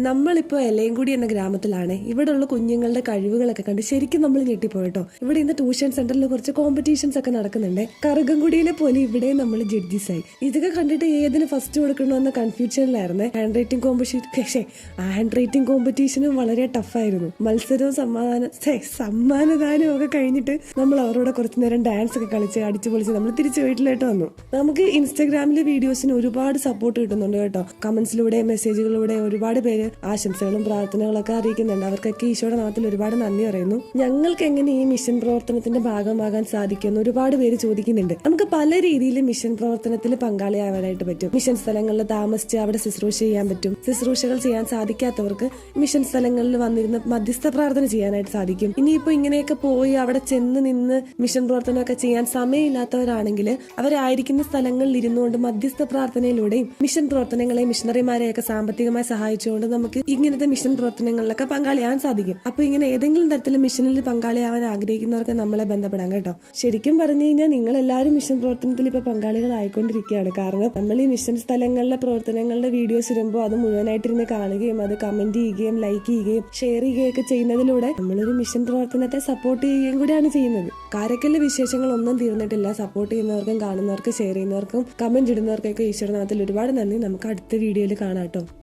നമ്മളിപ്പോൾ എലയൻകുടി എന്ന ഗ്രാമത്തിലാണ്. ഇവിടെയുള്ള കുഞ്ഞുങ്ങളുടെ കഴിവുകളൊക്കെ കണ്ട് ശരിക്കും നമ്മൾ ഞെട്ടിപ്പോയിട്ടോ. ഇവിടെ ഇന്ന് ട്യൂഷൻ സെന്ററിൽ കുറച്ച് കോമ്പറ്റീഷൻസ് ഒക്കെ നടക്കുന്നുണ്ട്. കറുകംകുടിയിലെ പോലെ ഇവിടെ നമ്മൾ ജഡ്ജീസായി. ഇതൊക്കെ കണ്ടിട്ട് ഏതിന് ഫസ്റ്റ് കൊടുക്കണമെന്ന കൺഫ്യൂഷനിലായിരുന്നേ. ഹാൻഡ് റൈറ്റിംഗ് കോമ്പറ്റീഷനും വളരെ ടഫായിരുന്നു. മത്സരവും സമ്മാനദാനവും ഒക്കെ കഴിഞ്ഞിട്ട് നമ്മൾ അവരോട് കുറച്ചു നേരം ഡാൻസ് ഒക്കെ കളിച്ച് അടിച്ചു പൊളിച്ച് നമ്മൾ തിരിച്ച് വീട്ടിലോട്ട് വന്നു. നമുക്ക് ഇൻസ്റ്റാഗ്രാമിലെ വീഡിയോസിന് ഒരുപാട് സപ്പോർട്ട് കിട്ടുന്നുണ്ട് കേട്ടോ. കമന്റ്സിലൂടെ മെസ്സേജുകളിലൂടെ ഒരുപാട് പേര് ആശംസകളും പ്രാർത്ഥനകളൊക്കെ അറിയിക്കുന്നുണ്ട്. അവർക്കൊക്കെ ഈശോയുടെ നാമത്തിൽ ഒരുപാട് നന്ദി പറയുന്നു. ഞങ്ങൾക്ക് എങ്ങനെ ഈ മിഷൻ പ്രവർത്തനത്തിന്റെ ഭാഗമാകാൻ സാധിക്കുമെന്ന് ഒരുപാട് പേര് ചോദിക്കുന്നുണ്ട്. നമുക്ക് പല രീതിയിൽ മിഷൻ പ്രവർത്തനത്തിൽ പങ്കാളിയാവാനായിട്ട് പറ്റും. മിഷൻ സ്ഥലങ്ങളിൽ താമസിച്ച് അവിടെ ശുശ്രൂഷ ചെയ്യാൻ പറ്റും. ശുശ്രൂഷകൾ ചെയ്യാൻ സാധിക്കാത്തവർക്ക് മിഷൻ സ്ഥലങ്ങളിൽ വന്നിരുന്ന് മധ്യസ്ഥ പ്രാർത്ഥന ചെയ്യാനായിട്ട് സാധിക്കും. ഇനിയിപ്പോ ഇങ്ങനെയൊക്കെ പോയി അവിടെ ചെന്ന് നിന്ന് മിഷൻ പ്രവർത്തനമൊക്കെ ചെയ്യാൻ സമയമില്ലാത്തവരാണെങ്കിൽ അവരായിരിക്കുന്ന സ്ഥലങ്ങളിൽ ഇരുന്നുകൊണ്ട് മധ്യസ്ഥ പ്രാർത്ഥനയിലൂടെയും മിഷൻ പ്രവർത്തനങ്ങളെ മിഷണറിമാരെയൊക്കെ സാമ്പത്തികമായി സഹായിച്ചുകൊണ്ട് നമുക്ക് ഇങ്ങനത്തെ മിഷൻ പ്രവർത്തനങ്ങളിലൊക്കെ പങ്കാളിയാവാൻ സാധിക്കും. അപ്പൊ ഇങ്ങനെ ഏതെങ്കിലും തരത്തിൽ മിഷനിൽ പങ്കാളിയാവാൻ ആഗ്രഹിക്കുന്നവർക്ക് നമ്മളെ ബന്ധപ്പെടാം കേട്ടോ. ശരിക്കും പറഞ്ഞു കഴിഞ്ഞാൽ നിങ്ങൾ എല്ലാവരും മിഷൻ പ്രവർത്തനത്തിൽ ഇപ്പൊ പങ്കാളികളായിക്കൊണ്ടിരിക്കുകയാണ്. കാരണം നമ്മൾ ഈ മിഷൻ സ്ഥലങ്ങളിലെ പ്രവർത്തനങ്ങളുടെ വീഡിയോസ് ഇടുമ്പോൾ അത് മുഴുവനായിട്ടിരുന്ന് കാണുകയും അത് കമന്റ് ചെയ്യുകയും ലൈക്ക് ചെയ്യുകയും ഷെയർ ചെയ്യുകയൊക്കെ ചെയ്യുന്നതിലൂടെ നമ്മളൊരു മിഷൻ പ്രവർത്തനത്തെ സപ്പോർട്ട് ചെയ്യുകയും കൂടിയാണ് ചെയ്യുന്നത്. കാരക്കലിലെ വിശേഷങ്ങളൊന്നും തീർന്നിട്ടില്ല. സപ്പോർട്ട് ചെയ്യുന്നവർക്കും കാണുന്നവർക്കും ഷെയർ ചെയ്യുന്നവർക്കും കമന്റ് ഇടുന്നവർക്കൊക്കെ ഈശ്വരനാഥത്തിൽ ഒരുപാട് നന്ദി. നമുക്ക് അടുത്ത വീഡിയോയിൽ കാണാം കേട്ടോ.